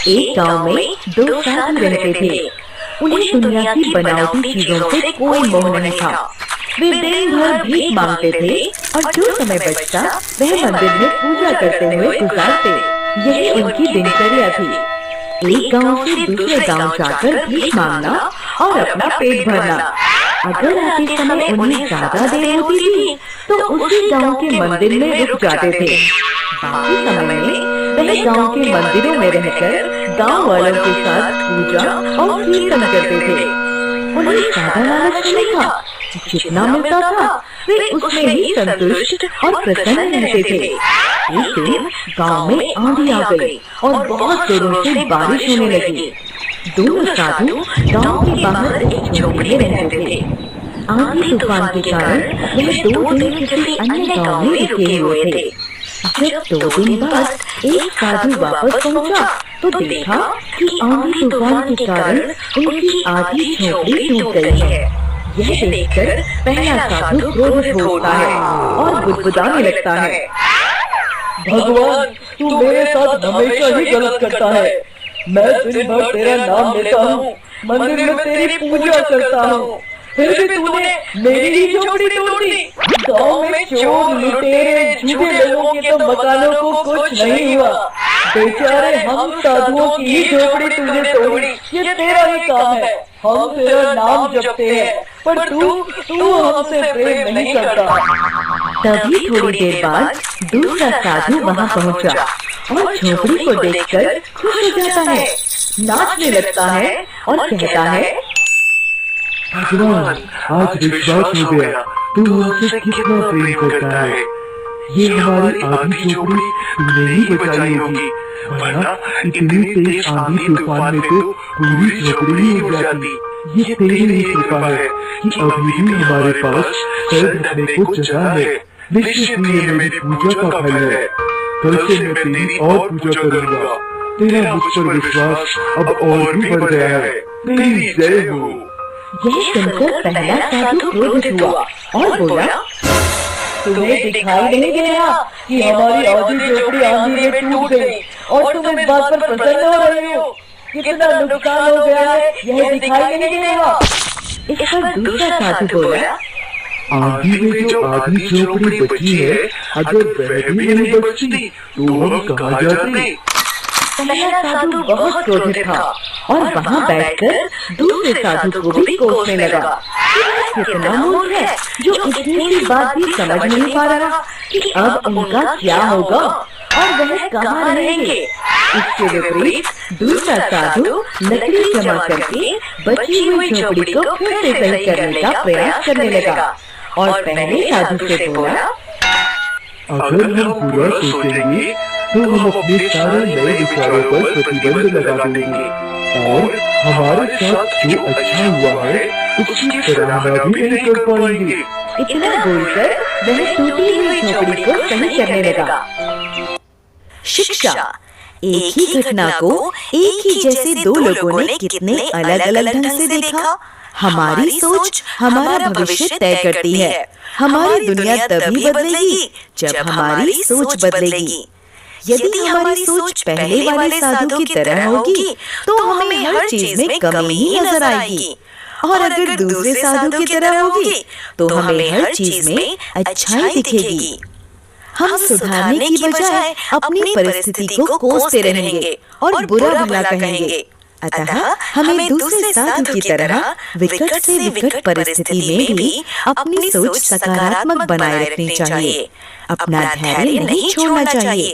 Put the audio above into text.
एक गांव में दो साधु रहते थे। उन्हें दुनिया की बनावटी चीजों से कोई मोह नहीं था। वे दिन भर भीख मांगते थे और जो समय बचता वह मंदिर में पूजा करते हुए गुजारते। यही उनकी दिनचर्या थी, एक गांव से दूसरे गांव जाकर भीख मांगना और अपना पेट भरना। अगर आते समय उन्हें ज्यादा देर होती थी तो उसी गांव के मंदिर में रुक जाते थे। बाकी समय में वह गांव के मंदिरों में रहकर गांव वालों के साथ पूजा और कीर्तन करते थे। उन्हें ज्यादा लालच नहीं था, जितना मिलता था वे उसमें ही संतुष्ट और प्रसन्न रहते थे। एक दिन गांव में आंधी आ गई और बहुत जोरों से बारिश होने लगी। दोनों साधु गांव के बाहर एक झोपड़ी में रहते थे। आंधी तूफान के कारण वह 2 दिन किसी अन्य गांव में रुके हुए थे। जब 2 दिन बाद एक साधु वापस पहुंचा तो देखा कि आंधी तूफान के कारण उनकी आधी झोपड़ी टूट गई है। यह देखकर पहला साधु क्रोधित होता है और बुदबुदाने लगता है, भगवान, तू मेरे साथ हमेशा ही गलत करता है। मैं दिन भर तेरा नाम लेता हूँ, मंदिर में तेरी पूजा करता हूँ, फिर भी तूने मेरी ही झोपड़ी तोड़ दी। गाँव में चोर, लुटेरे, झूठे लोगों के तो मकानों को कुछ नहीं हुआ, बेचारे हम साधुओं की ही झोपड़ी तूने तोड़ी। ये तेरा ही काम है, हम तेरा नाम जपते हैं, पर तू हमसे प्रेम नहीं करता। तभी थोड़ी देर बाद दूसरा साधु वहाँ पहुँचा और झोपड़ी को देखकर खुश हो जाता है, नाचने लगता है और कहता है, भगवान, आज विश्वास हो गया तू हमसे कितना प्रेम करता है। ये हमारी आधी झोपड़ी तूने ही बचाई होगी, वरना इतनी तेज आंधी तूफान में तो पूरी झोपड़ी ही उड़ जाती। ये तेरी ही कृपा है कि अभी भी हमारे पास सर ढकने को जगह है। निश्चित ही ये मेरी पूजा का फल है। कल से मैं तेरी और पूजा करूंगा। तेरा मुझ पर विश्वास अब और भी बढ़ गया है। तेरी जय हो। यह सुनकर पहला साधु क्रोधित हुआ और बोला, तुम्हें दिखाई नहीं दे रहा कि हमारी आधी झोपड़ी आंधी में टूट गई और तुम इस बात पर प्रसन्न हो रहे हो? कितना नुकसान हो गया है, यह दिखाई नहीं दे रहा? इस पर दूसरा साधु बोला, आंधी में जो आधी झोपड़ी बची है, अगर वह भी नहीं बचती तो हम कहाँ जाते? पहला साधु बहुत क्रोधित था और वहाँ बैठकर दूसरे साधु को भी कोसने लगा। कितना मूर्ख है जो इतनी सी बात भी समझ नहीं पा रहा कि अब उनका क्या होगा और वह कहाँ रहेंगे। इसके विपरीत दूसरा साधु लकड़ी जमा करके बची हुई झोपड़ी को फिर से सही करने का प्रयास करने लगा और पहले साधु से बोला, अगर हम बुरा सोचेंगे तो हम अपने सारे नए विचारों पर प्रतिबंध लगा देंगे और हमारे साथ जो अच्छा हुआ है उसकी सराहना भी नहीं कर पाएंगे। इतना बोलकर वह टूटी हुई झोपड़ी को सही करने लगा। शिक्षा, एक ही घटना को एक ही जैसे दो लोगों ने कितने अलग अलग ढंग से देखा। हमारी सोच हमारा भविष्य तय करती है। हमारी दुनिया तभी बदलेगी जब हमारी सोच बदलेगी। यदि हमारी सोच पहले वाले साधु की तरह होगी तो हमें हर चीज में कमी ही नजर आएगी, और अगर दूसरे साधु की तरह होगी तो हमें हर चीज में अच्छाई दिखेगी। हम सुधारने की बजाय अपनी परिस्थिति को कोसते रहेंगे और बुरा भला कहेंगे। अतः हमें दूसरे साधु की तरह विकट से विकट परिस्थिति में भी अपनी सोच सकारात्मक बनाए रखनी चाहिए। अपना धैर्य नहीं छोड़ना चाहिए।